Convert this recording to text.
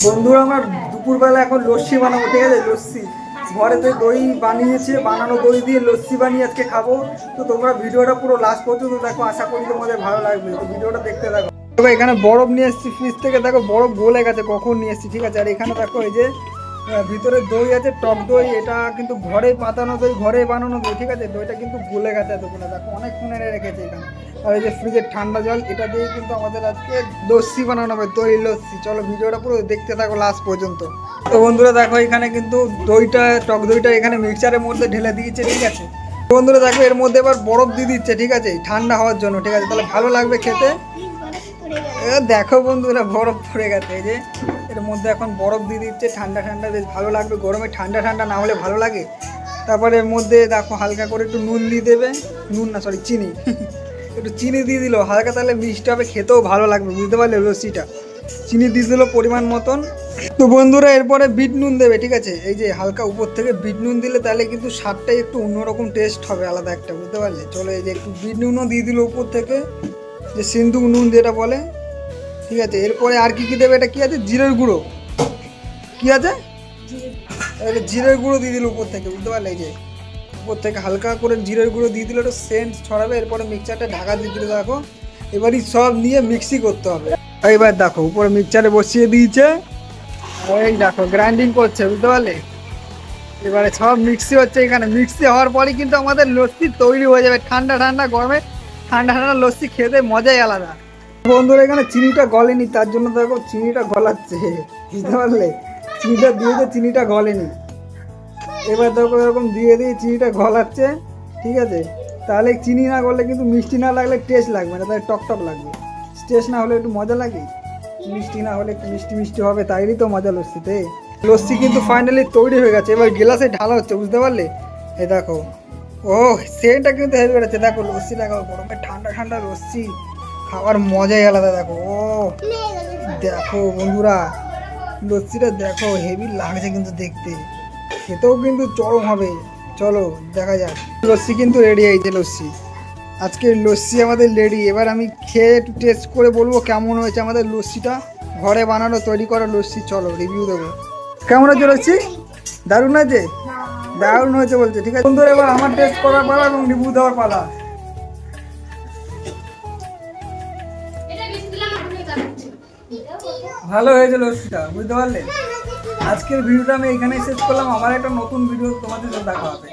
বন্ধুরা আমার দুপুরবেলা এখন লস্যি বানাবো, ঠিক আছে? লস্যি ঘরেতে দই বানিয়েছে, বানানো দই দিয়ে লস্যি বানিয়ে আজকে খাবো। তো তোমরা ভিডিওটা পুরো লাস্ট পর্যন্ত দেখো, আশা করি তোমাদের ভালো লাগবে। তো ভিডিওটা দেখতে থাকো। এখানে বরফ নিয়ে এসেছি ফ্রিজ থেকে, দেখো বরফ গলে গেছে কখন নিয়ে এসেছি, ঠিক আছে? আর এখানে দেখো এই যে ভিতরে দই আছে, টক দই। এটা কিন্তু ঘরে পাতানো দই, ঘরে বানানো দই, ঠিক আছে? দইটা কিন্তু গলে গেছে এতক্ষণে, দেখো অনেকক্ষণ এনে রেখেছে এখানে। আর এই যে ফ্রিজের ঠান্ডা জল, এটা দিয়ে কিন্তু আমাদের আজকে লস্যি বানানো হবে, দই লস্যি। চলো ভিডিওটা পুরো দেখতে থাকো লাস্ট পর্যন্ত। তো বন্ধুরা দেখো এখানে কিন্তু দইটা, টক দইটা এখানে মিক্সচারের মধ্যে ঢেলে দিয়েছে, ঠিক আছে? বন্ধুরা দেখো এর মধ্যে এবার বরফ দিয়ে দিচ্ছে, ঠিক আছে? ঠান্ডা হওয়ার জন্য, ঠিক আছে? তাহলে ভালো লাগবে খেতে। দেখো বন্ধুরা বরফ পড়ে গেছে, এই যে এর মধ্যে এখন বরফ দিয়ে দিচ্ছে, ঠান্ডা ঠান্ডা বেশ ভালো লাগবে। গরমে ঠান্ডা ঠান্ডা না হলে ভালো লাগে। তারপরে এর মধ্যে দেখো হালকা করে একটু নুন দিয়ে দেবে, নুন না সরি চিনি, একটু চিনি দিয়ে দিল হালকা, তাহলে মিষ্টি হবে, খেতেও ভালো লাগবে, বুঝতে পারলে? লস্যিটা চিনি দিয়ে দিল পরিমাণ মতন। তো বন্ধুরা এরপরে বিট নুন দেবে, ঠিক আছে? এই যে হালকা উপর থেকে বিট নুন দিলে তাহলে কিন্তু স্বাদটাই একটু অন্যরকম টেস্ট হবে, আলাদা একটা, বুঝতে পারলে? চলো এই যে একটু বিট নুনও দিয়ে দিল উপর থেকে, যে সিন্ধু নুন যেটা বলে, ঠিক আছে? এরপরে আর কি কি দেবে, এটা কি আছে? জিরের গুঁড়ো, কি আছে? জিরের গুঁড়ো দিয়ে দিল উপর থেকে, বুঝতে পারলে? এই যে উপর থেকে হালকা করে জিরের গুঁড়ো দিয়ে দিল, একটু সেন্ট ছড়াবে। এরপরে মিক্সচারটা ঢাকা দিয়ে দিল, দেখো এবারই সব নিয়ে মিক্সি করতে হবে। এইবার দেখো উপরে মিক্সচারে বসিয়ে দিয়েছে, এই দেখো গ্রাইন্ডিং করছে, বুঝতে পারলে? এবারে সব মিক্সি হচ্ছে এখানে। মিক্সি হওয়ার পরই কিন্তু আমাদের লস্যি তৈরি হয়ে যাবে। ঠান্ডা ঠান্ডা গরমে ঠান্ডা ঠান্ডা লস্যি খেতে মজাই আলাদা। বন্ধুরা এখানে চিনিটা গলেনি, তার জন্য দেখো চিনিটা গলাচ্ছে, বুঝতে পারলে? চিনিটা দিয়েছে, চিনিটা গলেনি। এবার দেখো এরকম দিয়ে দিয়ে চিনিটা গলাচ্ছে, ঠিক আছে? তাহলে চিনি না গলে কিন্তু মিষ্টি না লাগলে টেস্ট লাগবে না, তাহলে টক টক লাগবে। টেস্ট না হলে একটু মজা লাগে, মিষ্টি না হলে একটু মিষ্টি মিষ্টি হবে, তাইরই তো মজা লস্যিতে। লস্যি কিন্তু ফাইনালি তৈরি হয়ে গেছে, এবার গ্লাসে ঢালা হচ্ছে, বুঝতে পারলে? এই দেখো, ও সেন্টটা কিন্তু হেভি বেড়েছে। দেখো লস্যি দেখো, গরমে ঠান্ডা ঠান্ডা লস্যি খাওয়ার মজাই আলাদা। দেখো ও দেখো বন্ধুরা লস্যিটা দেখো, হেভি লাগছে কিন্তু দেখতে, খেতেও কিন্তু চরম হবে। চলো দেখা যাক। লস্যি কিন্তু রেডি হয়েছে, লস্যি আজকের লস্যি আমাদের রেডি। এবার আমি খেয়ে একটু টেস্ট করে বলবো কেমন হয়েছে আমাদের লস্যিটা, ঘরে বানানো তৈরি করা লস্যি। চলো রিভিউ দেবো। কেমন হয়েছে লস্যি? দারুণ হয়েছে, দারুণ হয়েছে বলছে, ঠিক আছে? বন্ধুরা এবার আমার টেস্ট করার পালা এবং রিভিউ দেওয়ার পালা। ভালো হয়েছে লস্যিটা, বুঝতে পারলে? আজকের ভিডিওটা আমি এখানেই শেষ করলাম। আমার একটা নতুন ভিডিও তোমাদের সাথে দেখা হবে।